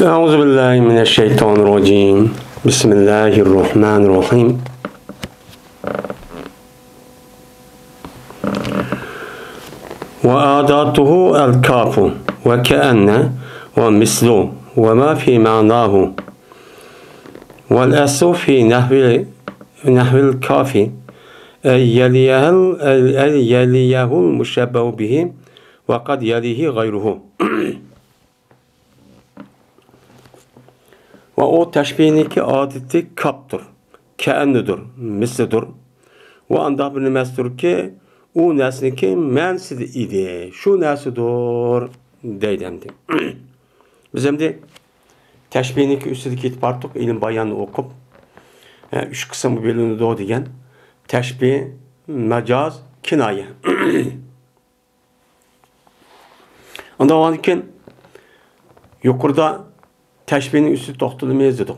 أعوذ بالله من الشيطان الرجيم بسم الله الرحمن الرحيم وأداته الكاف وكأن ومثل وما في معناه والأصل في نحو الكاف يليه المشبه به وقد يليه غيره. Ve o teşbihiniki adeti kaptır, ke'ennidir, mislidir. Ve anda bilinmezdir ki o nesniki mensid idi, şu neslidir deydemdi. Biz hem de teşbihiniki üstündeki itbartık ilim bayanını okup üç kısmı bölümünde o diyen teşbih, mecaz, kinaye. Onda o anken yukarıda teşbihin üstü toxtalmayız dedik.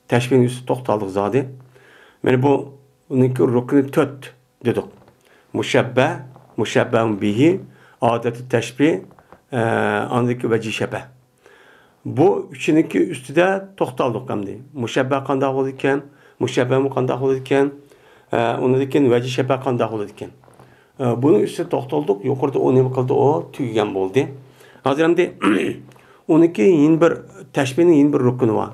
Teşbihin üstü toxtaldık zaten. Yani bununki rukni tört dedik. Müşebbehun bihi, adeti teşbih, andaki veci şebeh. Bu üçününki üstü de toxtaldık hamdi. Müşebbeh kandak olurken, müşebbehun kandak olurken, onunki veci şebeh kandak olurken. Bunun üstü toxtaldık. Yukarıda o ne kıldı o tüygen oldu. Hazır hamdi. Onunki yeni bir teşbihinin yeni bir rukunu var.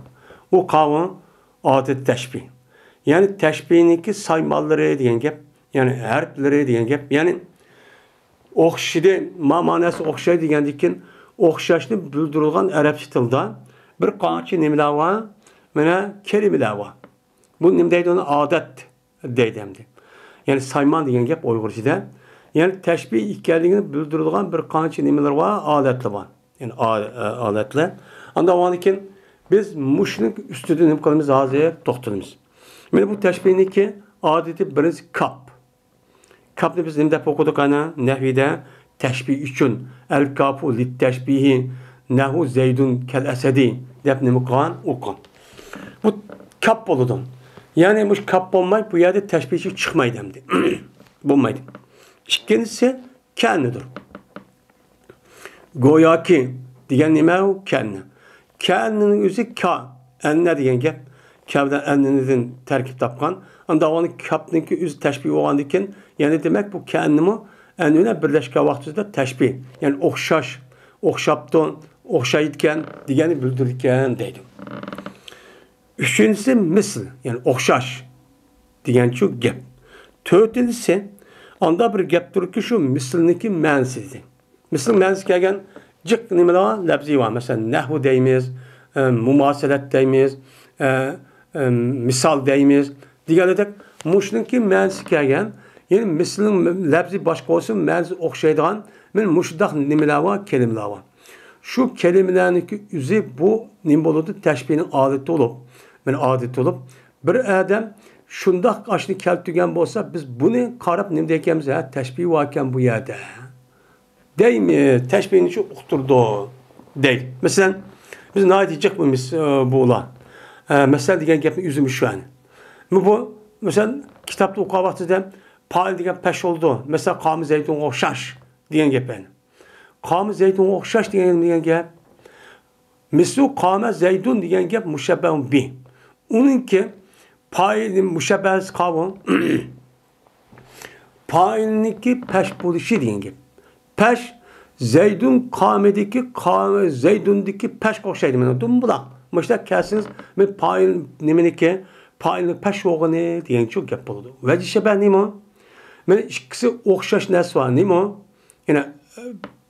O kavram adet teşbih. Yani teşbihiniki saymaları diyen gep, yani harfleri diyen gep, yani okşaydı, manası okşaydı diyendikin okşaşını bildirilgan Arapça tilde bir qancha nimeler var, mana kelimeler var. Bu nimdeydi onu adet deydemdi. Yani sayman diyen gep Uygurca'da. Yani teşbih ikkenliğini bildirilgan bir qancha nimeler var, adetli var. Yani aletler. Anda o anken biz muşnun üstüde ne kalımız ağzıya toxtalımız. Yani bu teşbihiniki adeti birinci kap. Kapni biz nimde okuduk ana nehvide teşbih için el kapu lit teşbihi nehu zeydun kel esedi dep ne mukan okun. Bu kap oludun. Yani bu kap olmay bu yerde teşbihçi çıkmaydı demdi. Bulmaydı. İkincisi kendidir. Goya ki diyen nime o kendi. Kendinin yüzü ka. Enne diyen gep. Kavdan ennenizin terkip tapkan. Anda onun kapninki yüzü teşbih olan diken. Yani demek bu kendimi ennine birleşke vaktinde teşbih. Yani okşaş, okşaptın, okşayitken diyeni bildirirken deydim. Üçüncüsü misl. Yani okşaş. Diyen şu gep. Dördüncüsü anda bir geptir ki şu mislindeki mensizdi. Misal mənsi gələn cıq nimələr ləbzi var. Məsələn, nəhvu deyimiz, mumaselət deyimiz, misal deyimiz. Digərlədə muşnunki mənsi gələn, yəni mislin ləbzi başqa olsun, mənsi oxşaydıqan, mən muşdaq nimələr var, kelimələr var. Şu kelimələrinki üzü bu nimə olurdu, təşbihin adeti olub. Mən adeti olub. Bir ədəm şundaq qaşını kəltügən bolsa, biz bunu qarab nimə deyəkəmiz, təşbih varkən bu yerdə. Değil mi? Teşbihin için oturdu. Değil. Mesela biz nait edecek miyiz bu ola? Mesela diyen gepin yüzümüz şu an. Bu mesela kitapta okuğa vaxtıda pail diyen peş oldu. Mesela Kam-ı Zeydun okşaş diyen gepin. Kam-ı Zeydun okşaş diyen gep. Mislu Kam-ı Zeydun diyen gep müşebbehun bi. Onunki pailin müşebbehesi kavun pailinki peş buluşu diyen gep. Peş, Zeydun kamedeki, Zeydun'daki peş koşaydı. Yani dumbulak. Mesela kersiniz, ben payın nemeneki, payın peş oğunu diyen çok yap oldu. Ve işte ben neyim o? Ben ikisi okşaş nes var, neyim o? Yani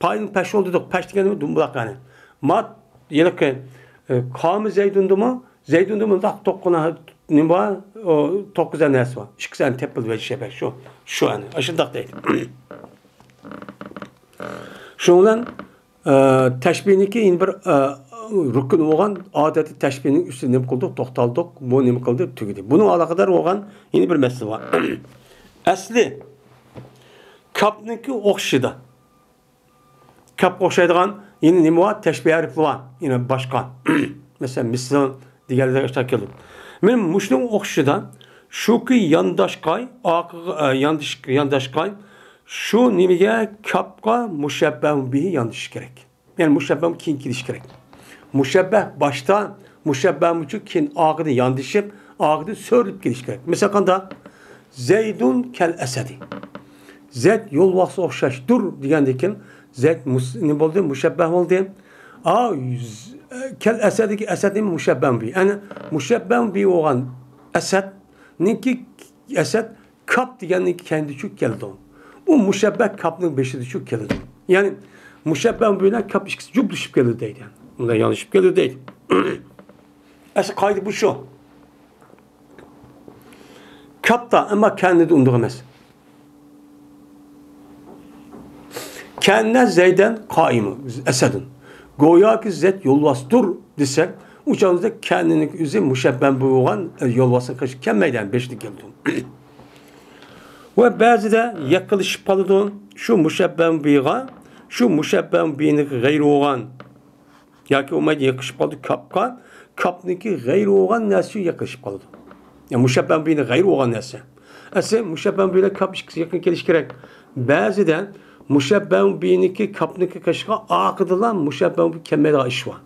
payın peş oldu, peş diyen dumbulak yani. Mat, yani ki, kamı Zeydun'du mu? Zeydun'du mu da tokkuna neyim var? O tokkuza nes var. İkisi yani tepil ve işte ben şu yani. Aşırıdak değil. Şundan teşbihiniki in bir rukun olan adeti teşbihinin üstüne nima qildik, to'xtaldik, bu nima qildi, tugidi. Bunun alaqadar olan yeni bir mesele var. Asli kapniki o'xshida. Kap o'xshaydigan yeni nima var? Teşbih harfi var. Yine başka. Mesela misal diğerleri işte keldi. Men mushning o'xshida shuki yandaşqay, yandaşqay şu nimeye kapka müşebbehun bihi yanlış gerek. Yani müşebbehun keyin kiliş gerek. müşebbeh başta müşebbeh için keyin ağını yandışıp ağını sörülüp geliş gerek. Mesela kanda Zeydun kel esedi. Zeyd yol vaksı okşaş dur diyendekin Zeyd ne oldu? Müşebbeh oldu. Kel esediki esedin müşebbeh bi. Yani müşebbeh bi olan esed ninki esed kap diyenlik kendi çük geldi. O müşebbeh kapının beşi de çük geldi. Yani müşebbeh böyle kap ikisi cüblüşüp geldi değil. Yani. Bunda yanlışıp geldi değil. Esas kaydı bu şu. Kapta ama kendini unutmaz. Kendine Zeyd'den kaimı, esedin. Goya ki Zeyd yolvas dur desek, uçağınızda kendini üzü müşebben bu olan yolvasın kaşı kemmeyden beşlik geldi. Ve bazı da yakılış palıdın, şu müşebben biğa, şu müşebben biğini gayri olan, ya ki umaydı yakış palıdı kapkan, kapniki gayri olan nesi yakış palıdı. Ya müşebben biğini gayri olan nesi. Aslında müşebben biğine kap yakın geliş gerek. Bazı da müşebben biğiniki kapniki kaşığa akıdılan müşebben biğini kemmede iş var.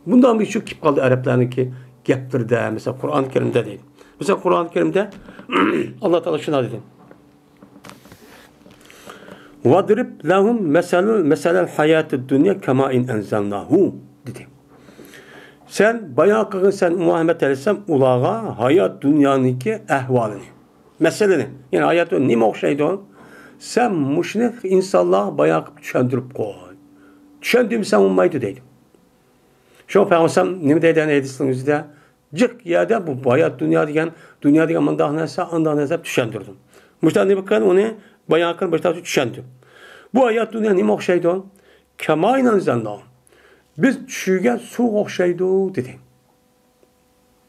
Bundan bir şu kip kaldı Araplarınki geptir de mesela Kur'an-ı Kerim'de değil. Mesela Kur'an-ı Kerim'de Allah Teala şuna dedi. وَضْرِبْ لَهُمْ مَسَلَ الْحَيَاتِ الدُّنْيَا كَمَا اِنْ اَنْزَلْنَاهُ dedi. Sen bayağı kılın sen Muhammed Aleyhisselam ulağa hayat dünyanınki ehvalini. Meseleni. Yani hayatı nime okşaydı o? Sen muşnik insanlığa bayağı düşündürüp koy. Düşündüğüm sen olmaydı dedim. Şu Peygamber ne dedi hadisinde? Cık yada bu hayat dünya diyen mandah neyse andah neyse düşündürdüm. Muştan ne bakın onu bayağı kılın başta düşündüm. Bu hayat dünya nime okşaydı o? Kemayla zanna. Biz çüge su okşaydı dedi.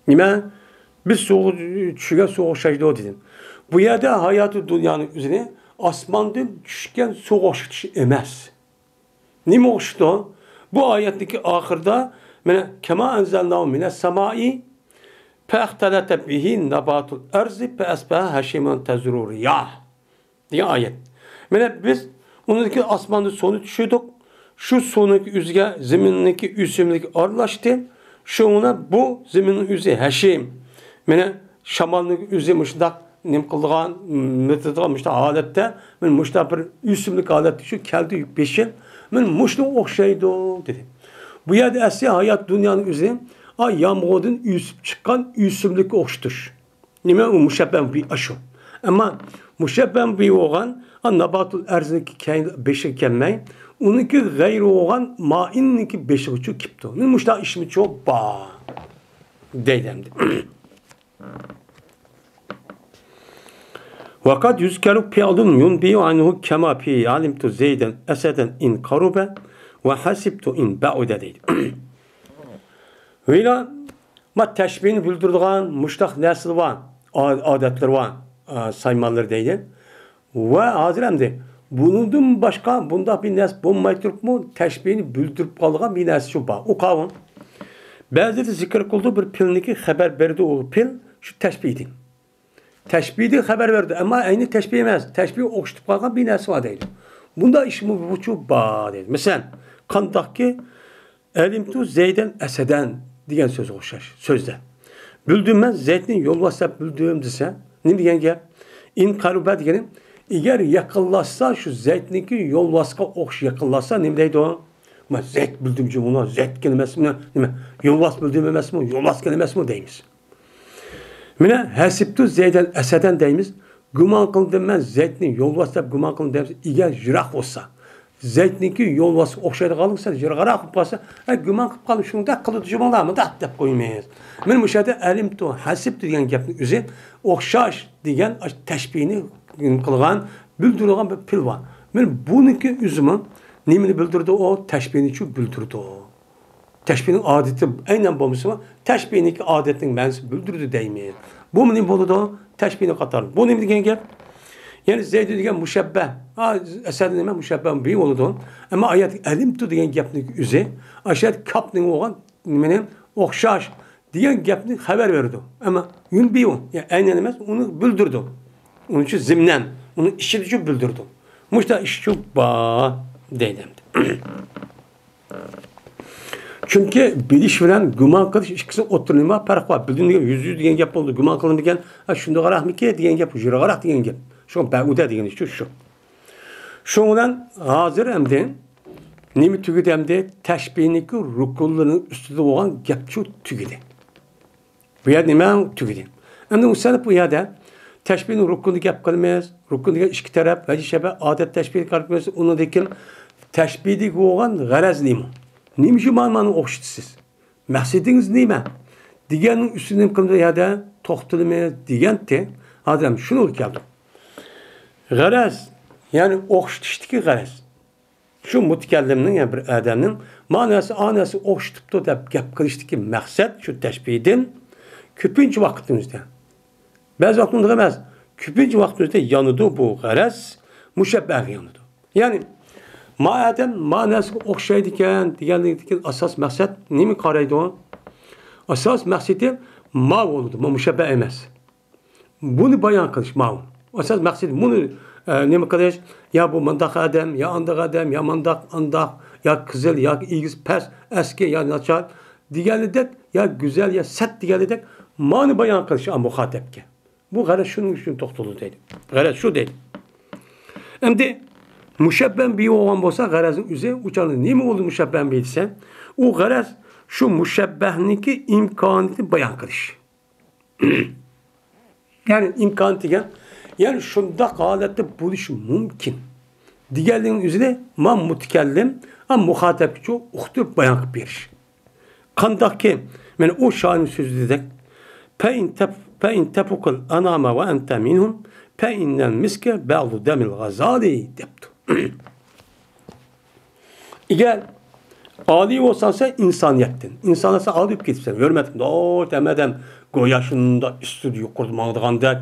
Nime? Biz çüge su okşaydı dedim. Bu yerde hayatı dünyanın üzerine asmandan düşken su okşaydı emez. Nime okşaydı? Bu ayetteki ahırda kema enzelnahu mine semai fe'ihtelete bihi nabatul erzi fe'esbeha haşimen tezrur riyah diye ayet. Biz onundaki asmanın sonu düşürdük. Şu sonundaki üzge zemindeki üsümlük arlaştı. Şu ona bu zeminin üzü haşim. Şamallık üzü müştak nim kıldıgan mütedğan müştak alette müştak bir üsümlük alette şu keldi yük beşin müştak okşaydı dedi. Bu yerde esya hayat dünyanın üzerine yağmurun üsüp çıkan üsümlük okştuş. Nime o müşebben bir aşı. Ama müşebben bir olan nabatul erzindeki beşik kelmeyi onunki gayri olan maininki beşik uçu kipti. Müştak işimi çok bağ. Deydemdi. Vakat yüzkeru piyadun yunbiyu anhu kema pi alimtu zeyden eseden in karube ve hasibtu in ba'ude deydi. Öyle ma teşbihini bildirdiğin müştak nesli var, adetler var, saymalar deydi. Ve hazıremdi. Bunun başka, bunda bir nesli bulmaytırıp mu teşbihini bildirip kaldığı bir nesli şu var. O kavun. Bazı da zikir kıldığı bir pilniki haber verdi o pil şu teşbihdi. Teşbihdi haber verdi ama aynı teşbih emez. Teşbih okşutup kaldığı bir nesli var deydi. Bunda işimi bu çok bağ deydi. Mesela kandaki elimtu Zeyden eseden diyen söz okşar. Sözde. Bildiğim ben Zeyd'in yol vasıp bildiğim dese ne diyen ki in karubet diyelim. Eğer yakınlaşsa şu Zeyd'inki yol vasıka okş yakınlaşsa ne deydi o? Ama Zeyd bildiğim cümle Zeyd kelimesi mi? Yol vas bildiğim emesi mi? Yol vas kelimesi mi deyimiz? Mine hesiptu Zeyden eseden deyimiz. Güman kıldım ben Zeyd'in yol vasıp güman kıldım deyimiz. Eğer jirak olsa Zeyd'inki yol vasıp okşaydı kalırsa jirgara kıp kalsa güman kıp kalın şunu da kılıdı cümle mı da deyip koymayız. Men müşahede elimtu hasiptu diyen gapni üzerine okşaş diyen teşbihini kılgan bildirgen bir pil var. Men bununki üzümü nemini bildirdi o teşbihini çok bildirdi o. Teşbihin adeti aynen bulmuş ama teşbihinki adetin mensi bildirdi deymeyin. Bu mu ne buldu? Teşbihini katar. Bu ne diyen gap? Yani Zeyd diyen müşebbeh. Eserden hemen müşebbeh bir oldu. Ama ayet elimtu diyen gapni üzerine aşağıda kapning olan neminin okşaş diyen gapni haber verdi. Ama yün bir o. Yani aynen emez onu bildirdi. Onun için zimnen. Onu işi için bildirdi. Muşta iş çok bağ deydemdi. Çünkü biliş bilen güman kılış ikisi oturma fark var. Bildiğin gibi yüz diyen gap oldu. Güman kılın diyen şunda qarak mı ki diyen gap, jüra qarak diyen gap. Şu ba'uda diyen şu. Şundan hazır emdi nemi tügüdü emdi teşbihniki rukullarının üstünde olan gap şu tügüdü. Bu yer nime tügüdü. Emdi usanıp bu yerde teşbihin rukulunu gap kılmayız. Rukulunu iki taraf ve şebe adet teşbih kalkmıyorsa onu dekin teşbihdik olan garaz nemi. Nemi şu manmanı okşutsuz. Məhsediniz neyme? Digenin üstünden kıldığı yerde toxtulmaya digen de adam şunu geldi. Garaz yani okşutuştaki garaz. Şu mutkellimnin yani bir adamın manası okşutup da gap kılıştaki məqsəd şu teşbihden küpünç vaktimizde. Bazı vaktinde demez. Küpünç vaktimizde yanıdı bu garaz müşebbeh yanıdı. Yani madem manası okşaydıken diğerlerindeki asas məqsəd ne mi karaydı o? Asas məqsədi mav oldu. Ma müşebbeh emez. Bunu bayan kılış mav. Asas məqsədi bunu ne mi kılış? Ya bu mandak adam, ya andak adam, ya mandak, andak, ya kızıl, ya ilgiz, pes, eski, ya naçar. Diğerleri ya güzel, ya set diğerleri mani bayan kılış ama muhatepke. Bu garaz şunun için toxtulu değil. Garaz şu değil. Hem de müşebben bir olan olsa garazın üzeri uçanı ne mi oldu müşebben bir ise o garaz şu müşebbehniki imkanını bayan kılış. Yani imkan diyen yani şunda halette buluş mümkün. Diğerlerinin üzerine ma mutkellim ama muhatep çok uhtur bayan kılış. Kandaki yani o şahın sözü dedik فَاِنْ تَفُقَ الْاَنَامَ وَاَنْتَ مِنْهُمْ فَاِنَّ الْمِسْكَ بَعْضُ دَمِ الْغَزَالِ deptu. Eğer âli olsan sen insaniyettin. İnsana sen alıp gitsen. Görmedin. O demeden goyaşında stüdyo kurmağından der.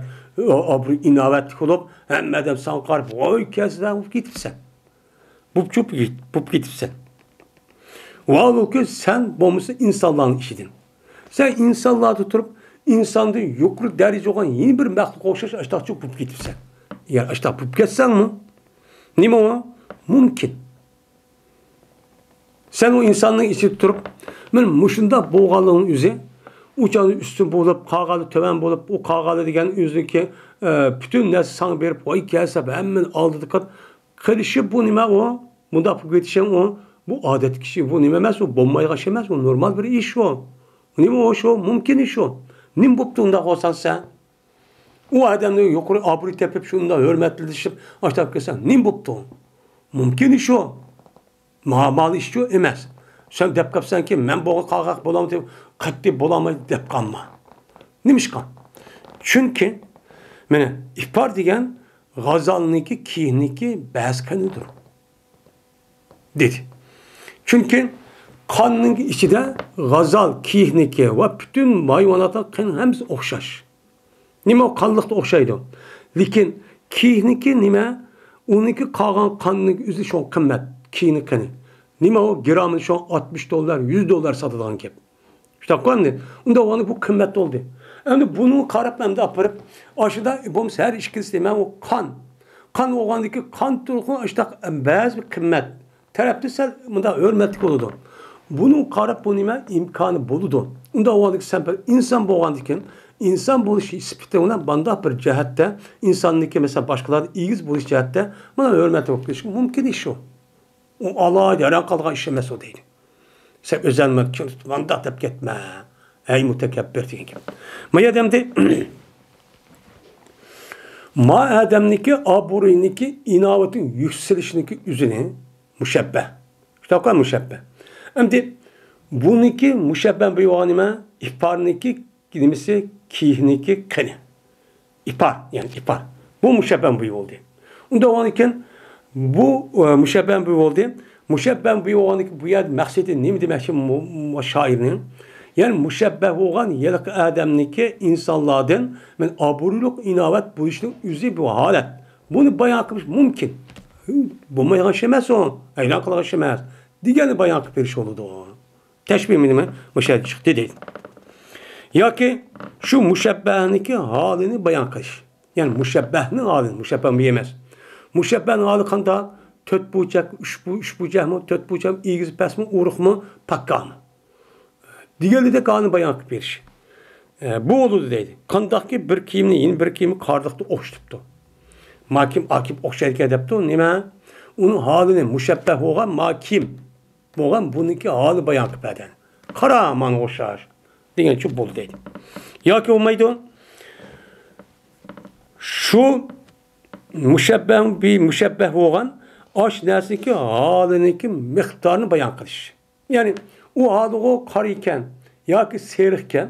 Abri inavetlik olup hemmeden sen karp. Oy kezden gitsen. Bu gitsen. Vallahi ki sen bomusu insanların işidin. Sen insanlığa tutup insanda yukarı derece olan yeni bir məxluq okşaş aşağı çok bup gitsen. Eğer aşağı bup geçsen mi? Ne mi o? Mümkün. Sen o insanlığın içi tutup ben muşunda boğalığın üzü uçanın üstün bulup kağalı töven bulup o kağalı degen üzündeki bütün nesli sana verip o gelse hemen aldı dikkat. Kırışı bu nime o? Bunda bu yetişen o. Bu adet kişi bu nimemez o. Bombayı kaşemez o. Normal bir iş o. Nime o şu? Mümkün iş o. Nim buptuğunda olsan sen? O adamda yukarı abri tepip şunda hürmetli dişip aşağı kesen. Nim buptuğun? Mümkün iş o. Mal iş o emez. Sen dep kapsan ki men boğa kalkak bulamayım. Katli bulamayım dep kalma. Nimiş kan? Çünkü mene ihbar diyen gazalniki kihniki beyazkanıdır. Dedi. Çünkü kanının içinde gazal, kihniki ve bütün hayvanata kan hepsi okşaş. Nime o kanlıkta okşaydı. Lakin kihniki nime? Onunki kalan kanının üzü şu kıymet. Kihniki. Nime o gramın şu $60, $100 satılan kep. İşte kanlı. Onda onu bu kıymetli oldu. Yani bunu karap hem de aparıp aşıda bu her işkisi demem o kan. Kan oğandaki kan turkun işte beyaz bir kıymet. Terapti sen bunda hürmetlik oldu. Bunun karap bu nime imkanı buludu. Onda oğandaki sen insan boğandikken insan buluşu ispite ona banda bir cihette insanlık mesela başkaları iyiyiz buluş cihette buna hürmetlik oldu. Mümkün iş o. O Allah'a yaran kalkan işlemez o değil. Sen özenmek için banda tepki etme. Ey mütekebbir diyen gibi. Maya demdi ma adamniki aburiniki inavetin yükselişindeki üzerine müşebbeh. İşte o kadar müşebbeh. Şimdi bununki müşebbeh bir oğanime ihbarniki gidimisi kihniki kene. İhbar yani ihbar. Bu müşebbeh bir oldu. Onda oğaniken bu müşebbeh bir oldu. Müşebbeh bir oğaniki bu yer məqsedi ne mi demek ki şairinin? Yani müşebbeh olan yelik adamniki insanlardan men aburuluk inavet bu işin üzü bir halet. Bunu bayan kılmış mümkün. Bu bayan şemez o. Aynen kılak şemez. Diğerini bayan kılmış oldu o. Teşbih mi? Müşebbeh çıktı değil. Ya ki şu müşebbehniki halini bayan kılış. Yani müşebbehnin halini. Müşebbeh mi yemez. Müşebbehnin hali kanda töt bucak, üç bucak mı, töt bucak mı, iğiz pes mi, uğruk mu, pakka mı? Diğerli de kanı bayan qilib berish. Bu oldu deydi. Qandaqki bir kiyimni, yeni bir kiyimni qarliqda o'xshatibdi. Makim akib o'xshaydigan debdi. Nima? Uning holini mushabbah bo'lgan makim bo'lgan buniki holi bayon qilib berdi. Qara mana o'xshash degancha bo'ldi deydi. Yoki bo'lmaydi. Shu mushabbah bo'lgan osh narsaniki holiniki miqdorini bayon qilish. Ya'ni u holi qora ekan yoki seriq ekan,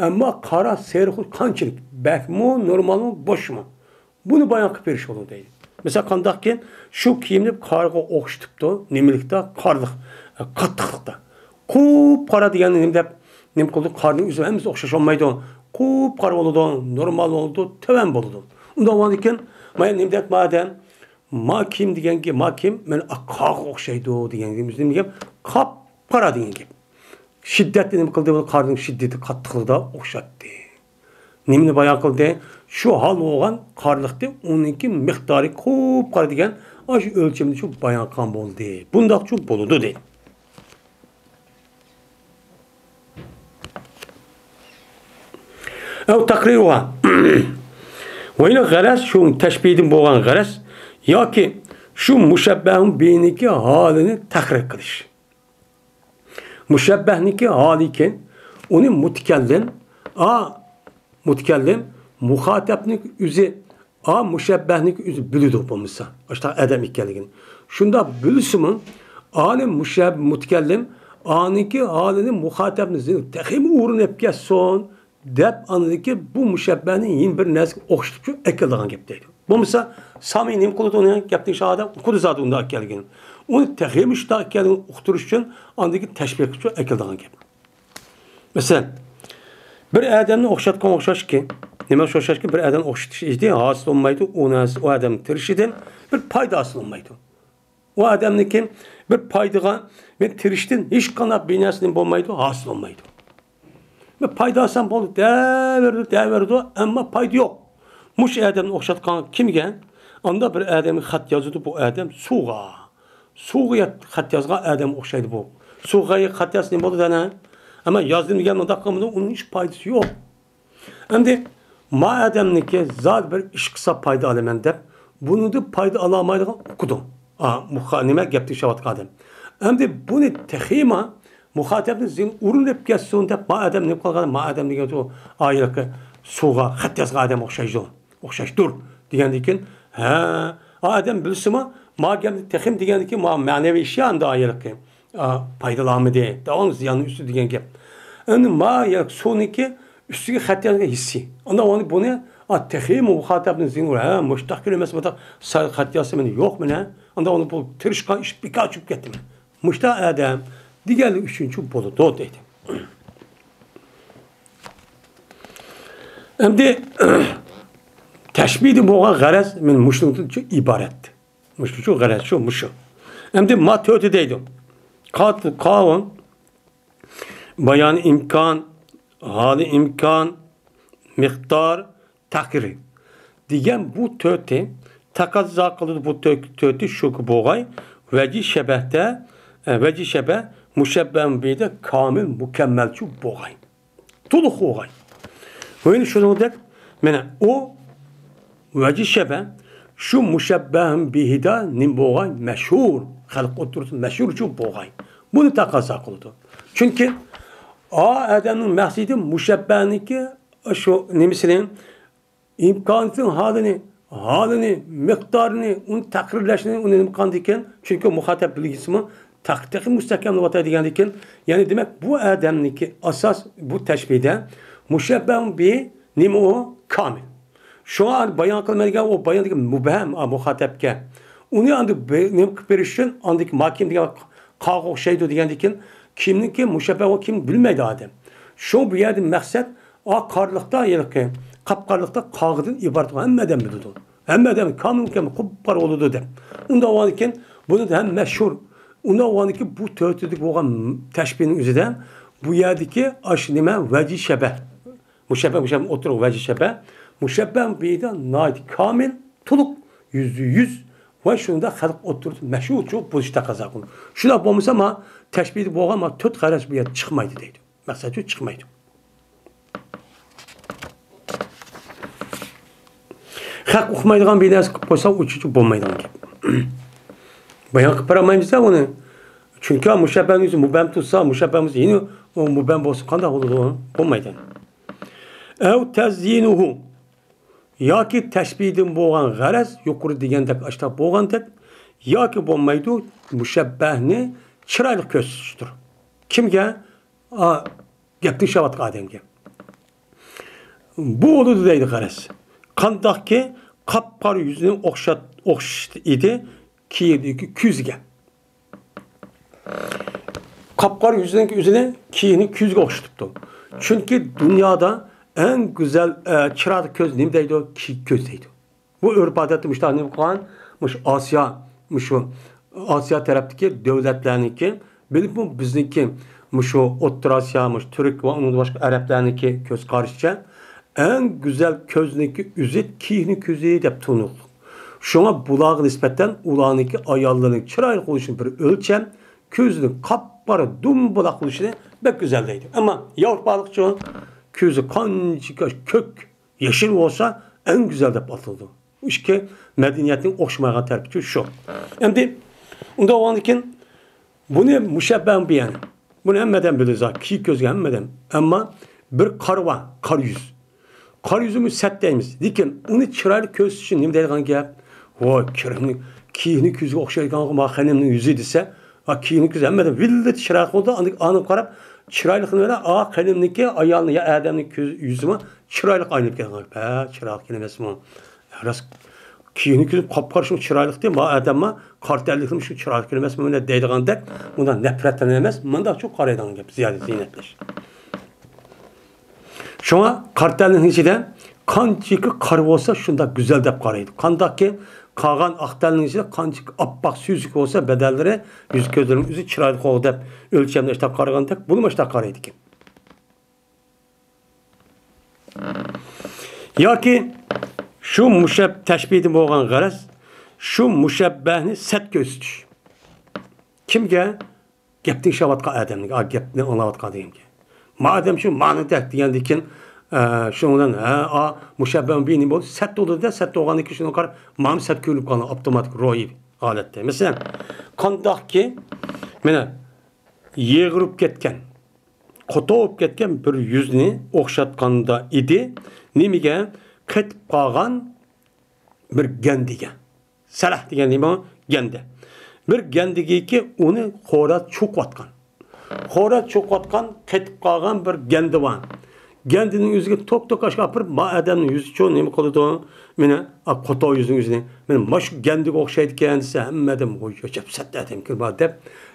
ammo qora seriq qanchalik? Bakmi, normalmi, boshmi? Buni bayon qilib berish bo'ladi deydi. Mesela qandaqki shu kiyimni qorga o'xshatibdi, nimalikda qorliq, qattiqlikda. Qop qora degani nima deb nima qildi? Qorning o'zi ham o'xshash olmaydi. Qop qora bo'ladi, normal bo'ladi, tavan bo'ladi. Unda bo'lgan ekan, men nima deb madam makim deganki makim men aqqa o'xshaydi deganimiz nima gap? Qop qora degan gap. Shiddatni nima qildi? Bu qorning shiddati qattiqligida o'xshatdi. Nimani bayon qildi? Shu hol bo'lgan qorliqda uningki miqdori ko'p qora degan shu o'lchamni shu bayon qilgan bo'ldi. Bundoq shu bo'ladi deydi. Ev taqriruha. Oyna g'araz shu tashbihdan bo'lgan g'araz yoki shu mushabbahning beyniki holini taqrir qilish. Mushabbahniki holi ekan, uni mutakallim muhatapning o'zi mushabbahning o'zi biladi bo'lmasa, boshqa adam ekanligini. Shunda bilishimi, mutakallim aniki holini muhatapni tahim o'rinib ketsin deb anladiki bu mushabbahning yin bir narsa o'xshatib shu akilgan gap deydi. Bo'lmasa sami nima qiladi uni gapning shoda qudi zot unda ekanligini. Uni tahim ishda ekanligini uqtirish uchun andagi tashbih uchun akilgan gap. Masalan, bir adamni o'xshatgan o'xshashki, nima o'xshashki bir adam o'xshatish edi, hosil olmaydi, o adam tirishidan bir foyda hosil olmaydi. O adamniki bir foydaga men tirishdan hech qanday binasini bo'lmaydi, hosil olmaydi. Bir foyda olsam bo'ldi, daverdi, ammo foyda yo'q. Mush adamni o'xshatgan kimga? Onda bir adamga xat yozadi, bu adam suvga xat yozgan adam o'xshaydi bu. Suvga xat yozsa nima bo'ladi ana? Ama yazdım degan unda qilmadi, uning hech foydasi yo'q. Endi ma adamniki zot bir ish qilsa foyda olaman deb, buni deb foyda ola olmaydigan o'qidim. Nima gap deyotgan odam. Endi buni tahima muxotabni zin urinib ketsin deb ma adam nima qilgan? Ma adam degan o ayirqi suvga xat yozgan odam o'xshashdir degandan keyin adam bilsimi, ma gapni tahim degandan keyin ma ma'naviy ish anda ayirqi paydalanmadı. Davamlı ziyanın üstü diyen gap. Yani ma ya soniki üstüge xat yazgan hissi. Onda onu bunu tehim muhatabın zihni var. Müştak kelimesi var. Xat yazsa meni yok mu ne? Onda onu bu tırışkan iş bir kaçıp gitti mi? Müştak adam diğerli üçüncü bolu dedi. Hem de teşbihdi boğan garaz men müşluktan ibaret. Müşluk şu garaz şu müşluk. Hem de ma töte deydim. Kavun bayan imkan, hali imkan, miktar, takri. Diyen bu töte takazza kılıdı bu töte şu boğay veci şebeh müşebbem beyde kamil mükemmel şu boğay. Tuluk boğay. Böyle şunu dek mene o veci şebeh şu müşebbem bihida nim boğay meşhur. Halk otursun meşhur şu boğay. Bunu taqaza qildi. Çünkü adamın maqsadi mushabbah'niki şu nemisinin imkanının halini, miktarını, onu takrirlashni, onu imkan diken. Çünkü muhatap bilgisimi taktiği müstakimli vata diyen diken. Yani demek bu adam'niki asas bu teşbihde mushabbah'ın bir nimi o kamil. Şu an bayan kılmadığı o bayandaki mübhem muhatapke. Onu andı nemi kıpırışın andaki makim diye qaq o'xshaydi degandan kimniki mushabbah o kim bilmaydi adam. Shu bu yerda maqsad qorliqda yoki qapqarliqda qog'idan iborat hammadan biladi. Hammadan kamil qop-qor bo'ladi deb. Unda o'g'anikin buni ham mashhur. Unda o'g'aniki bu to'rtlik bo'lgan tashbihning o'zida bu yerdagi ash nima vaji shabah. Mushabbah o'tirib vaji shabah. Mushabbah beyda nayt kamil to'liq %100 ve şunda halk oturdu meşhur çok bu işte kazakın. Şuna bulmuş ama teşbihli boğan ama tut garaz bir yer çıkmaydı deydi. Maqsad chiqmaydi. Haq uqmaydigan bir narsa qilib qo'ysa, uchichi bo'lmaydigan gap. Bayon qilib beramaymiz uni. Chunki mushabbahimiz mubam tutsa, mushabbahimiz yeni o mubam bo'lsa qanday bo'ladi? Bo'lmaydi. Ev tazyinuhu yoki tashbihdan bo'lgan g'araz yuqori degandek ashta bo'lgandek yoki bo'lmaydi mushabbahni chiroyli ko'rsatishdir. Kimga? Gapni shavatga odamga. Bu oldu deydi g'araz. Qandaqki qap-qora yuzini o'xshat edi kiyidagi kuzga. Qap-qora yuzini kiyini kuzga o'xshatibdi. Chunki dunyoda en güzel çırak köz nima deydi? Köz deydi. Bu örf odatda müştahni qilgan, Asiya tarafdagi davlatlarniki, bilib bu bizniki, shu O'rta Osiyo, Turk va undan boshqa arablarniki ko'z qarashicha en güzel közniki üzet kiyini közi deb tunuq. Şuna bularga nisbatan ularniki ayollarning chiroyli qilishini bir o'lcham, ko'zini qap-qora dumbulaq qilishini bek güzel deydi. Ammo Yevropalikchi ko'zi qancha ko'k, yeşil olsa en güzel deb atıldı. İşte medeniyetning o'xshamagan tarafi shu. Endi unda o'g'anlikin buni mushabbah bilan. Buni hammadan bilasiz, ki ko'zga hammadan. Ammo bir qar yuz. Qar yüzümüz set deymiz. Lekin uni chiroyli ko'z uchun nima deydigan gap? Voy, kiyini ko'zga o'xshaydigan xonimning yuzi desa, kiyini ko'z hammadan villit chiroq bo'ldi, aniq qarab chiroyli qilib xonimniki ayolni ya odamning ko'z yuzimi chiroyli aynib kelgan. Chiroq emasmi? Ras kiyini ko'z qop-qora shu chiroyli deb, ma odamma qartallikni shu chiroyli emasmi bunday deydigandek, undan nafratdan emas, menda shu qaraydigan gap, ziyoda ziynatlash. Şuna kartelin içinde kancıkı kar olsa şunda güzel dep karaydı. Kandaki kagan aktelin içinde kancık appak süzük olsa bedelleri yüz gözlerin yüzü çıraydı koğu dep ölçemde işte karagan tek bunu mu işte karaydı ki? Ya ki şu teşbihim olan garaz şu müşebbehni set göstüş. Kimge? Geptin şavatka ademlik. Geptin anlavatka diyeyim ki. Madem şu manıdak diyendikin şundan müşebbehun bini bol set olur da set olgan iki şunu kar mam set kölüp kalan otomatik royi alette. Mesela kandak ki mene yığırıp ketken qoto'p ketken bir yüzünü o'xshatganda idi nimiga ketib qolgan bir gendiga salah degan nima gende bir gendigiki uni xo'rat cho'qayotgan ketib qolgan bir gendi bor. Gendinin yüzüge tok aşağı yapıp ma adamın yüzü çoğu nemi koludu mene qoto yüzünü mene maş gendiga o'xshaydi kendisi hammadan o'ychab satladim ki ba deb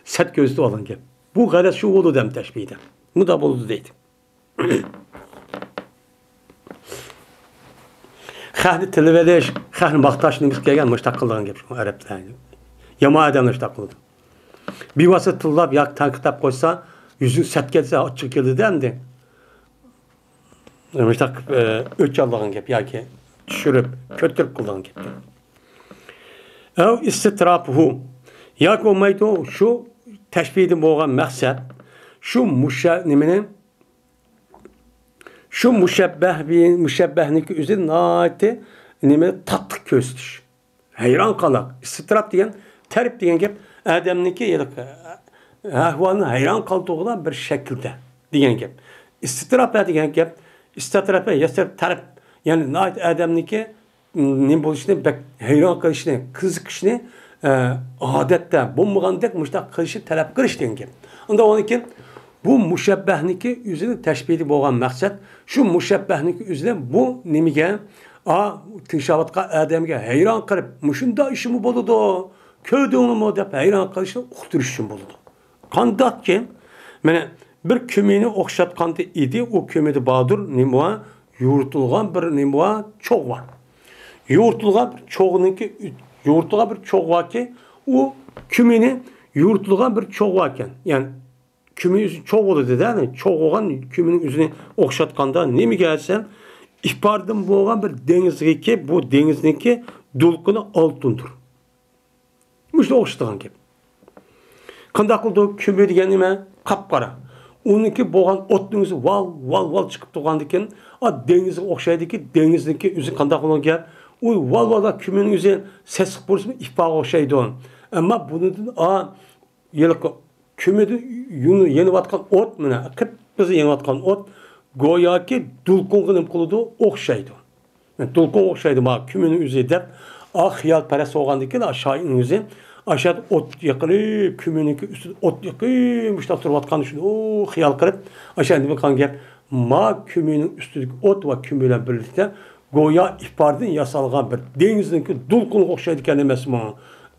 sat ko'zdi olan gap. Bu g'araz shu bo'ldi dem tashbihda. Bu da bo'ldi deydi. Xahni tilvelish, xahni maqtashning kelgan mushtaq qilgan gap shu arablarning. Yomon odamlar mushtaq qildi. Bevosita tillab yoki tanqidlab qo'ysa, yuzi sat kelsa ochiq keldi endi. Mushtaq o'chalagan gap yoki tushirib, ko'tirib qilgan gap. Av istitrafuhu yoki bo'lmaydi shu tashbihda bo'lgan maqsad şu mushabbahning o'zi noati nima tatlı ko'rsatish. Hayron qalaq. İstitrap degan, tarif degan gap odamniki ahvolni hayron qoldirgan bir shaklda degan gap. İstitrap degan gap, istitrap yasir tarif, ya'ni noat odamniki nima bo'lishini, hayron qilishni, qiziqishni odatda bo'lmagandek mushtaq qilishni talab qilish degan gap. Unda oniki bu mushabbahniki o'zini tashbihli bo'lgan maqsad shu mushabbahniki o'zidan bu nimaga tinshavatga odamga hayron qilib mushunda ishimi bo'ladi ko'rdingmi deb hayron qilishni uqtirish uchun bo'ladi. Qandaqki mana bir ko'mini o'xshatganda edi, u ko'mida bodur nima yuritilgan bir nima cho'g' bor. Yuritilgan bir cho'g' borki u ko'mini yuritilgan bir cho'g' bor ekan. Ya'ni kümenin çok oldu dedi yani çok olan kümenin yüzüne okşatkanda ne mi gelsen ihbardan bu olan bir denizdeki bu denizdeki dulkunu altındır. İşte okşatkan gibi. Kandak oldu küme diyen nime kapkara. Onunki bo'lgan o'tning o'zi val chiqib turgandan keyin, dengizga o'xshaydiki, dengizniki o'zi qanday bo'lgan gap? U val kumining o'zi sesiq bo'lsa, ifoga o'xshaydi. Ammo bundan yiliq kumida yeniyotgan o't, mana qip-qizil yeniyotgan o't go'yoki dulqinga nima qiladi? O'xshaydi. Dulqin o'xshaydi ma kumining o'zi deb, xiyol parast bo'lgandan keyin shoirning o'zi aşağıda ot yakılıyor, kümününki üstüne ot yakıyor, müştak turvatkan şunu, xiyal qilib, aşağıda bir kan gap, ma kümünün üstündeki ot ve kümüyle birlikte goya ifadın yasalgan bir dengizdeki dulqunluq o'xshaydigan emas mi?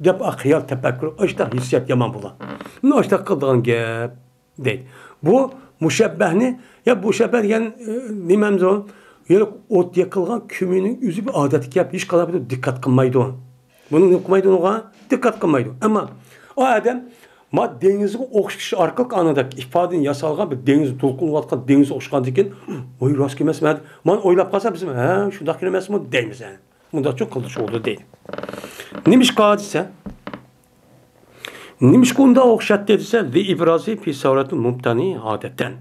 Deb xiyal tefekkür, işte hissiyat yaman bulan. Bunu işte qildigan gap deydi. Bu müşebbehni, ya bu müşebbeh yani nimemiz o? Yani ot yakılgan kümünün yüzü bir adet gap, hiç kadar bir dikkat kılmaydı o. Bunun qilmaydi ona dikkat qilmaydi. Ammo o adam ma dengizga o'xshash orqali anadagi ifodaning yasalgan bir dengiz to'lqinlayotgan dengiz o'xshagan ekan, voy rost emasmi? Men o'ylab qolsa biz shunday emasmi deymiz. Bunda çok qildish oldu deydi. Nimishqa desa? Nimishqa unda o'xshatdi desa, li ibrazi fi savratul mumtani odatdan.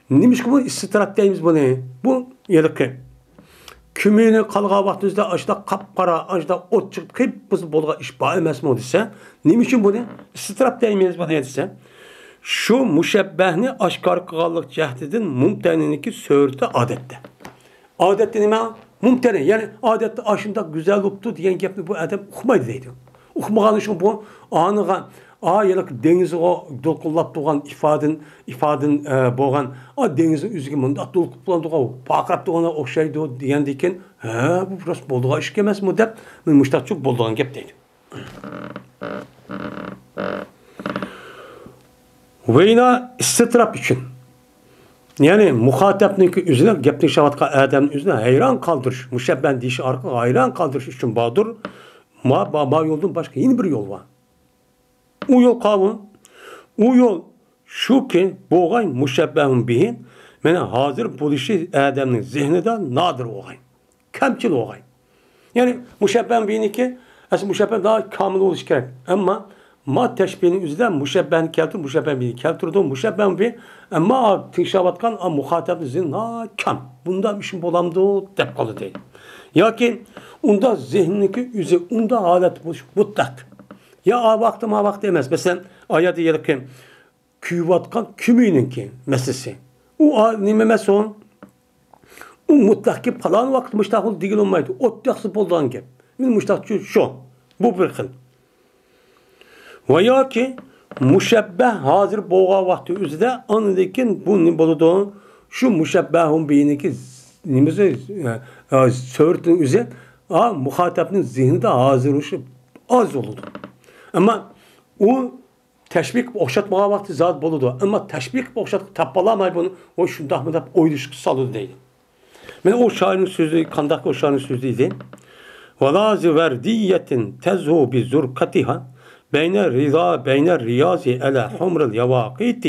Nimishqa bu istitrat deymiz buni. Bu yeliqi kümünü qalğan vaxtınızda aşda qapqara, aşda ot çıqıb qıp-qızı bolğa iş ba emasmı dese, nima üçün bunu istitrap deyimiz bu dese? Şu müşebbehni aşkar qılğanlıq cəhdidin mumtaniniki söhürtü adətdə. Adətdə nima? Mumtani, yani adətdə aşında güzel olubdu degan gapni bu adam uqmaydı deydi. Uqmağanı üçün bu anığa yalak dengizi o dolqullab turgan ifadın bo'lgan dengizning o'ziga mundaq dolqullab turgan paqrab turganga o'xshaydi deganda ekan, bu rost bo'ldigan ish emasmi deb men mushtaqchuk bo'ldigan gap deydi. Veyna istitrap için. Yani muhatapniki o'zini gapni shavatgan odamning o'zini hayron qoldirish, mushabban deyish orqali hayron qoldirish uchun bordir. Ma yo'ldan boshqa yana bir yo'l bor. O yol kavun, o yol şu ki boğay müşebbehun bihin, mene hazır buluşu adamın zihninde nadir oğay, kamçıl oğay. Yani müşebbehun bihini ki, aslında müşebbeh daha kamil oluş gerek. Ama ma teşbihinin üzerinden müşebbehini keltir, müşebbehun bihini keltirdi, müşebbehun bihin, ama tinşavatkan muhatabın zihni kam. Bunda işin bolamdı, depkalı değil. Ya ki, onda zihnindeki yüzü, onda halet buluş, mutlak. Ya vakti demez. Mesela ayet diyelim ki küyvatkan kümüninki meselesi. O nime mesela o mutlak ki falan vakti müştakil değil olmaydı. O yaksı boldan gibi. Min müştakil şu. Bu bir xil. Veya ki müşebbeh hazır boğa vakti üzerinde anıdaki bu ne boludu? Şu müşebbehun beyindeki nimesi söğürtün üzerinde muhatapın zihninde hazır uşu az oldu. Ama o təşbih oxşatmağa vaxtı zat boludu. Ama təşbih oxşatıb tapalamayıb bunu, o şundaq mı da oyduşq salıdı deydi. Mən o şairin sözü, qandaq o şairin sözü idi. وَلَا زِوَرْدِيَّةٍ تَزْهُ بِزُرْقَتِهَا بَيْنَ الرِّيَازِ أَلَى حُمْرِ الْيَوَاقِيتِ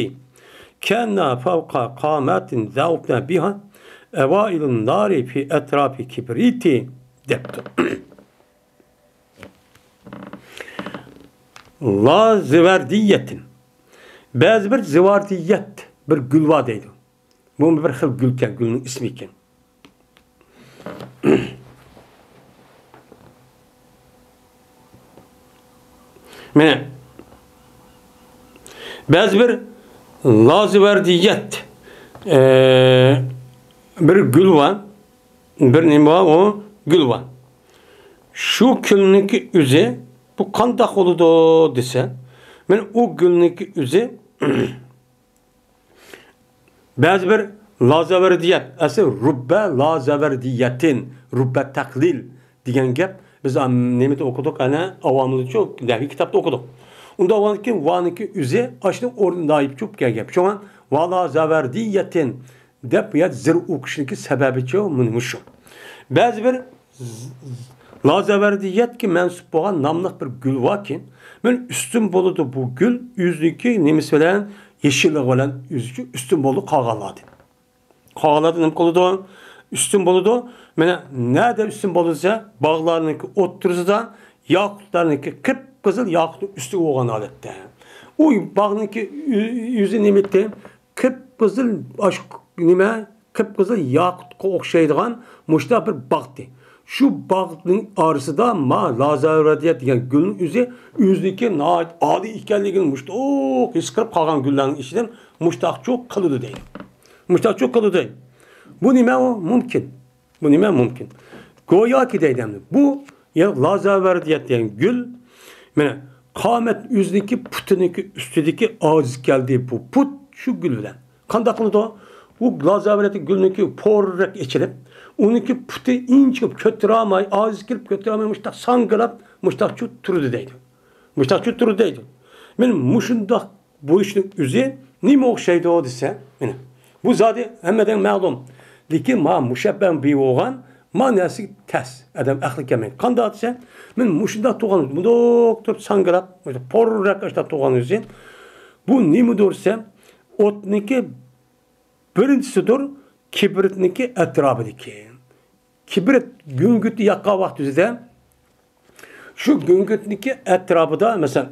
كَانَّا فَوْقَ قَامَاتٍ ذَوْبْنَا بِهَا اَوَائِلُ النَّارِ فِي اَتْرَافِ كِبْرِيتِ depti. La ziverdiyetin. Bazı bir zivardiyet, bir gül var deydi. Bu bir xil gülken, gülün ismi iken. Mene. Bazı bir la zivardiyet bir gül var. Bir nima var o gül var. Şu gülünki üzü bu qandaq oludu dese, men o gülünki üzü bazı bir lazaverdiyet, asıl rubbe lazaverdiyetin, rubbe taklil degan gap biz nemede okuduk, ana avamlı çok dahi kitapta okuduk. Onda avamlıki vaniki üzü aşını orundayıp çok gap. Şu an lazaverdiyetin dep ya zir okuşunki sebebi çok münmüşüm. Bazı bir lazaverdiyet ki mensup olan namlıq bir gül var ki, men üstün boludu bu gül, yüzdeki nemisvelen yeşillik olan yüzükü üstün bolu qağaladı. Qağaladı nem koludu, üstün boludu. Mene nerede üstün boludsa, bağlarınınki otturuzdan, yakutlarınınki kıpkızıl yakut üstü oğan alette. O bağlarınınki yüzü nimetti, kıpkızıl nima kıpkızıl yakutga o'xshaydigan mushta bir bog'di. Shu bog'ning orasida ma lazavradiya degan gulning o'zniki odiy ekanligini mushtoq his qilib qolgan gullarning ichidan mushtaqchoq qiladi deydi. Mushtaqchoq qiladi deydi. Bu nima mumkin? Bu nima mumkin? Go'yoki deydi. Bu lazavradiya degan gul mana qomat o'zniki putiniki ustidagi ojiz keldi bu put shu gul bilan. Qanday qiladi? Bu lazavradiya gulniki porrak ichilib uniki puti inchib ko'taramay, ojiz kelib ko'taramay mushtaq sangilab mushtaqchu turdi deydi. Mushtaqchu turdi deydi. Men mushundoq bu ishning o'zi nima o'xshaydi desa, mana bu zodi hammadan ma'lum. Lekin ma mushabbah bi bo'lgan ma'nosi tas. Adam aqli kelmaydi. Qanday desa, men mushundoq tug'an, bundoq turib sangilab, porrak ashta tug'an o'zi. Bu nima desa, o'tniki birinchisidir, kibritniki atrofidagi. Kibrit güngütü yakka vaxtida shu güngütniki atrofida mesela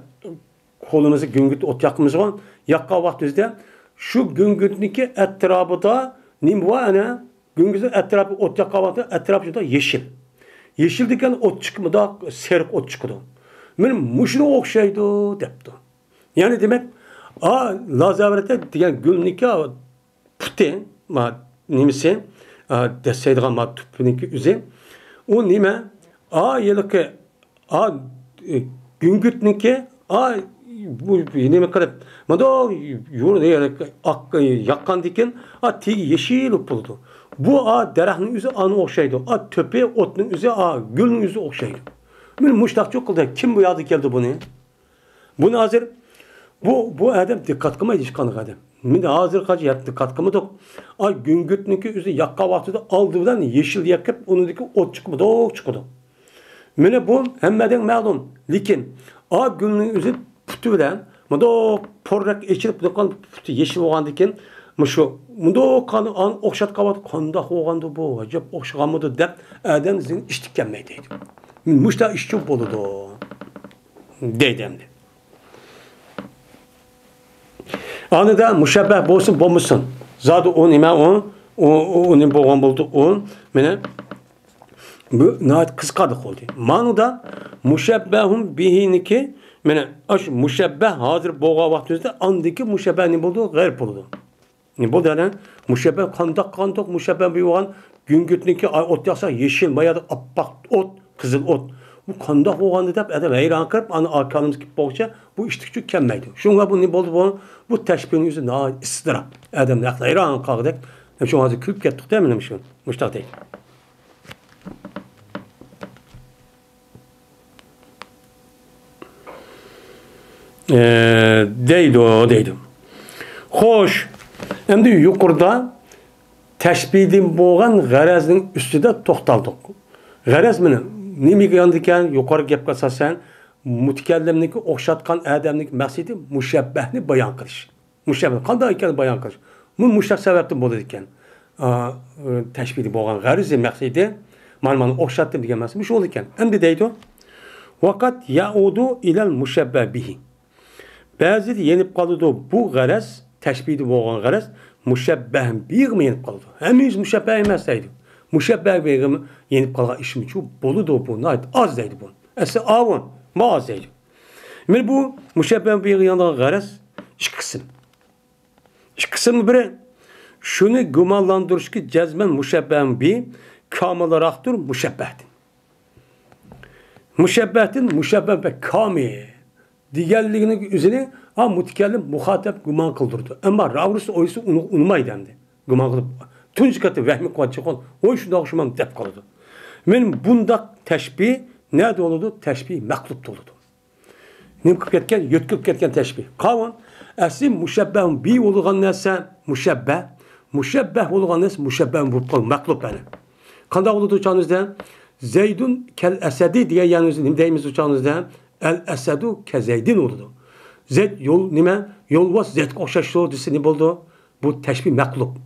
qo'limizni güngüt ot yaqimiz-ku, yakka vaxtida shu güngütniki atrofida nima bor ana güngütning atrofi ot yakka vaqtida atrofida yeşil. Yeşil degan ot chiqmida seriq ot chiqadi. Men mushuna o'xshaydi debdi. Ya'ni demak, lazavrata degan gulniki puti ma nimasi deseydiğen ma tüpününki üzü. O nime? Yılıkı güngütnünki bu nime kadar mada yakkan diken tigi yeşil buldu. Bu derahın üzü anı okşaydı. Töpe otun üzü gülün üzü okşaydı. Ben muştak çok kıldı. Kim bu yadı geldi bunu? Bunu hazır bu adam dikkat kılmaydı hiç kanık adam. Mine hazır kaç yaptı katkımı da güngütnünki üzü yakka vaxtıda aldığından yeşil yakıp onundaki ot çıkmadı, çıkmadı. Mine bu hemmeden ma'lum. Lekin gülünün üzü putu bilen mıda porrak içilip putu yeşil olgandiken şu mıda kanı okşat kavat kanda olgandı bu acaba okşaganmıdı dep adam zin iştikkenmeydiydi. Muşta işçi boludu. Deydemdi. Anıda müşebbeh bolsun bolmuşsun. Zaten o nime onun boğan buldu o. Mene bu nahit kıskadık oldu. Manıda müşebbehun bihiniki mene aş müşebbeh hazır boğa vaktinde andaki müşebbeh ne buldu? Gayr buldu. Ne buldu yani? Müşebbeh kandak müşebbeh bir olan güngütniki ot yaksa yeşil mayada appak ot, kızıl ot. Bu kandak oğandı deyip adam heyran kırıp arkamız gibi boğuşa bu iştikçi kemmeydi. Şunla bu ne oldu bu? Bu teşbihin yüzü ıstırap. Adam ne heyran kaldık. Şu an külüp gettik değil mi? Müştak değil. Deydi. Hoş. Şimdi yukarıda teşbihden boğan garazının üstüde toxtaldık. Garaz mı? Nimaga yandikan yuqori gapga asosan mutakallimniki o'xshatgan odamning maqsadi mushabbahni bayon qilish. Mushabbah qanday ekanini bayon qilish. Bu mushtaq sababdan bo'ladi ekan. Tashbih bo'lgan g'arizi maqsadi mana o'xshatdim degan emas. Shu ekan. Endi deydi. Vaqat yaudu ilal mushabbah bihi. Ba'zida yenib qoladi bu g'araz, tashbih bo'lgan g'araz mushabbah bihi yenib qoladi. Hamiz mushabbah emas deydi. Müşebbeh beygimi yenip kalan işim için bolu da bu. Az deydi bu. Ese avun. Ma az deydi. Yani bu müşebbeh beygimi yanında garaz iş kısım. İş kısım biri şunu gümanlandırış ki cezmen müşebbeh bir kamil olaraktır müşebbehtin. Müşebbehtin müşebbeh ve kamil. Diğerliğinin üzerine mutkellim muhatap güman kıldırdı. Ama ravrusu oysa unutmaydı hem de. Güman kılıp tunç katı vehmi kuvvetçi kol. O şunda okşumam dep kalıdı. Men bundak teşbih ne doludu? Teşbih meklup doludu. Nimkip ketken, yötküp ketken teşbih. Kavan, esim müşebbehun bir olğan nese müşebbeh. Müşebbeh olğan nese müşebbehun vurup kol. Meklup yani. Kanda oludu uçağınızda? Zeydun kel esedi diye yanınızda nimdeyimiz uçağınızda? El esedu ke zeydin oldu. Zeyd yol nime? Yol vas zeyd okşaşlı disi ne buldu? Bu teşbih meklup.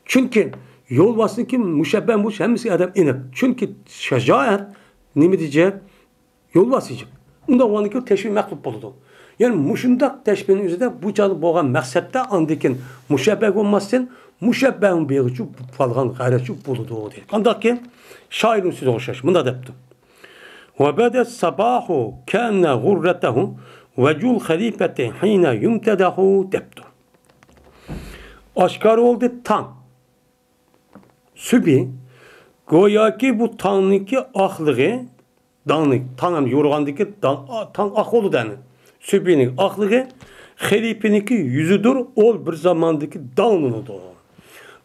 Çünkü yol vasını kim müşebbeh bu hemisi adam inip. Çünkü şecaat ne mi diyecek? Yol vasıcık. Onda o anki teşbih meklup oldu. Yani muşundak teşbihin üzerinde bu çalı boğan maksatda andikin müşebbeh olmasın, müşebbehun beğucu falgan gayretçu buludu o değil. Kandak ki şairin sözü okşaş. Bunda depti. Ve bedet sabahu kâne gurretehu ve cul halifeti hîne yumtedahu depti. Aşkar oldu tan. Sübi goya ki bu tanrıki ahlığı danlık, tanım yorgandaki tan ah oldu deni. Sübinin ahlığı halifeniki yüzüdür ol bir zamandaki danlıdır.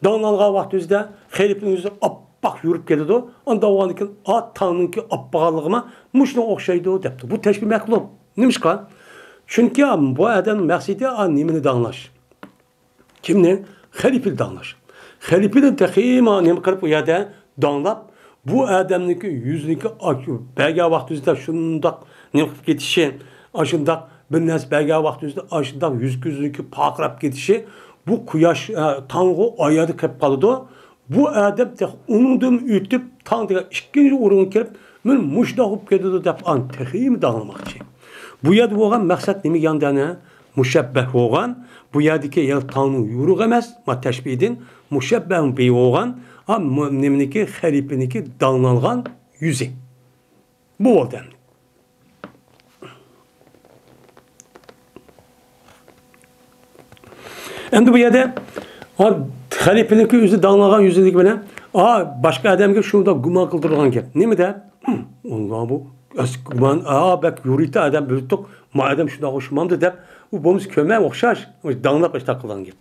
Danlanğan vaxtımızda halifenin yüzü appak yürüp geldi o. Onda o anki tanrınki appağalığıma muşuna okşaydı o depti. Bu teşbih məklum. Neymiş kan? Çünkü bu adam məqsidi nimini danlaş. Kimni? Halifeli danlaş. Halifeli texima nemi kırıp o yada danlap bu adamniki yüzünki akıyor. Belki vaxtımızda şundak nemi kırıp getişi aşındak bir nes belki vaxtımızda aşındak yüzünki pakrap getişi bu kuyaş tanrı ayadı kırıp kalıdı. Bu adam onundan ütüp tanrıya ikinci orunu kirip men muşda hop geldi dep an teximi danlamakçı. Bu yada boğan maksat nemi yandana müşebbeh boğan bu yerdeki yer tanrı yuruk emez ma teşbihidin müşebbehun bey boğan nemniki halifeniki danlanğan yüzü. Bu oldu. Endi bu yerde halifeniki yüzü danlanğan yüzündeki bile başka adamga şunda guman kıldırılgan gap. Nemi de? Ondan bu guman bak yurita adam büyüttük. Ma adam şunda hoşmamdı dep bu bomuz köme okşaş. Danlap baş takılan gap.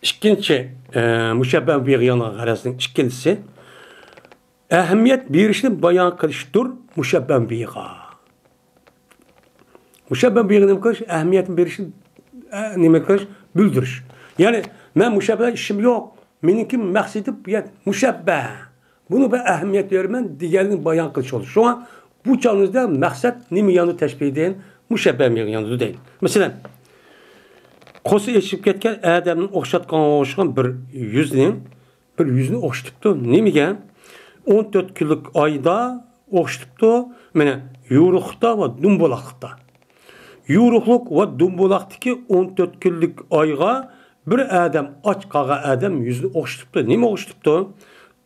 İkinci müşebbeh bir yana arasının ikincisi ehemmiyet bir işin bayan kılıştır müşebbeh bir müşebbeh bir ne kılış ehemmiyetin bir işin ne kılış büldürüş. Yani ben müşebbeh işim yok. Benimki maksidi müşebbeh. Bunu ben ehemmiyet veriyorum diğerinin bayan kılış olur. Şu an bu canınızda maksat nemi yanı teşbih edin müşebbeh bir yanı değil. Mesela Kosu eşip ketken adamın okşatkan bir yüzünü okşatıptı. Nemigen? 14 yıllık ayda okşatıptı. Mene yuruqda ve dumbolaqda. Yuruqluk ve dumbolaktaki 14 yıllık ayga bir adam aç kağa adam yüzünü okşatıptı. Nemi okşatıptı?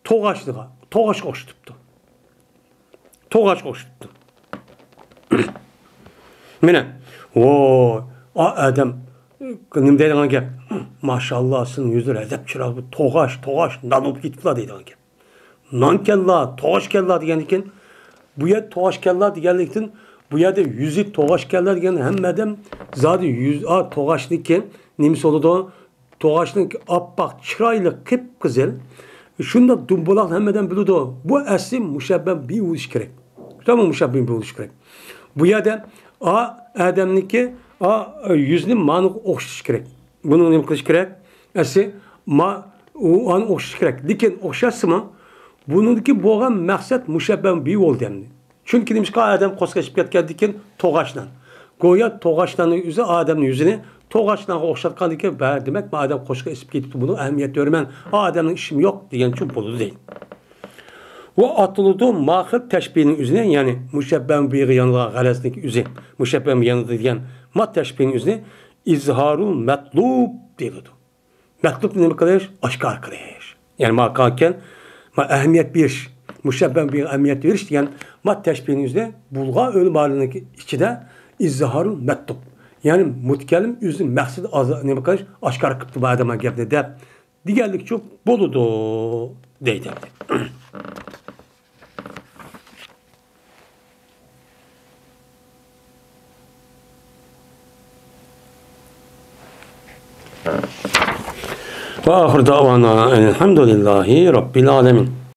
Toğaş okşatıptı. Mene o adam Kınım deyilən gep, maşallah sının yüzü rəzəb çırağı, toğaş, nanop gitfila deyilən gep. Nan kella, toğaş kella deyən iken, bu yer toğaş kella deyən iken, bu yerde yüzü toğaş kella deyən hemmədəm, zaten yüz, toğaşlı iken, nemis oludu, toğaşlı appak, çıraylı, kıpkızıl, şunda dumbolaq hemmədəm biludu, bu əsli müşəbbən bir uluş gerek. Tamam müşəbbən bir uluş gerek. Bu yerde, adamniki, yüzünü manık okşaş gerek. Bunu ne kılış gerek? Esi o an okşaş gerek. Diken okşası mı? Bununki boğan maksat müşebbeh bir oldu demdi. Çünkü demiş ki adam koskaşıp ketken diken toğaşla. Goya toğaşlanın yüzü adamın yüzünü toğaşla okşatkan diken demek adam koşka esip getip bunu ehemmiyet görmen adamın işim yok diyen çok buludu değil. O atılıdı mahir teşbihinin üzerine yani müşebbeh bir yanına galasındaki üzerine müşebbeh bir yanında diyen mat teşbihinin üzerine izharul metlub diyordu. Metlub ne kadar? Aşkar kılış. Yani makalken ehemmiyet bir iş. Müşebbeh bir ehemmiyet bir iş. Yani mat teşbihinin üzerine bulga ölüm halindeki içinde izharul metlub. Yani mutkellim üzerine məqsidi ne kadar? Aşkar kıptı bu adama geldi de diğerlik çok boludu deydi. Ve ahir davana elhamdülillahi rabbil alemin.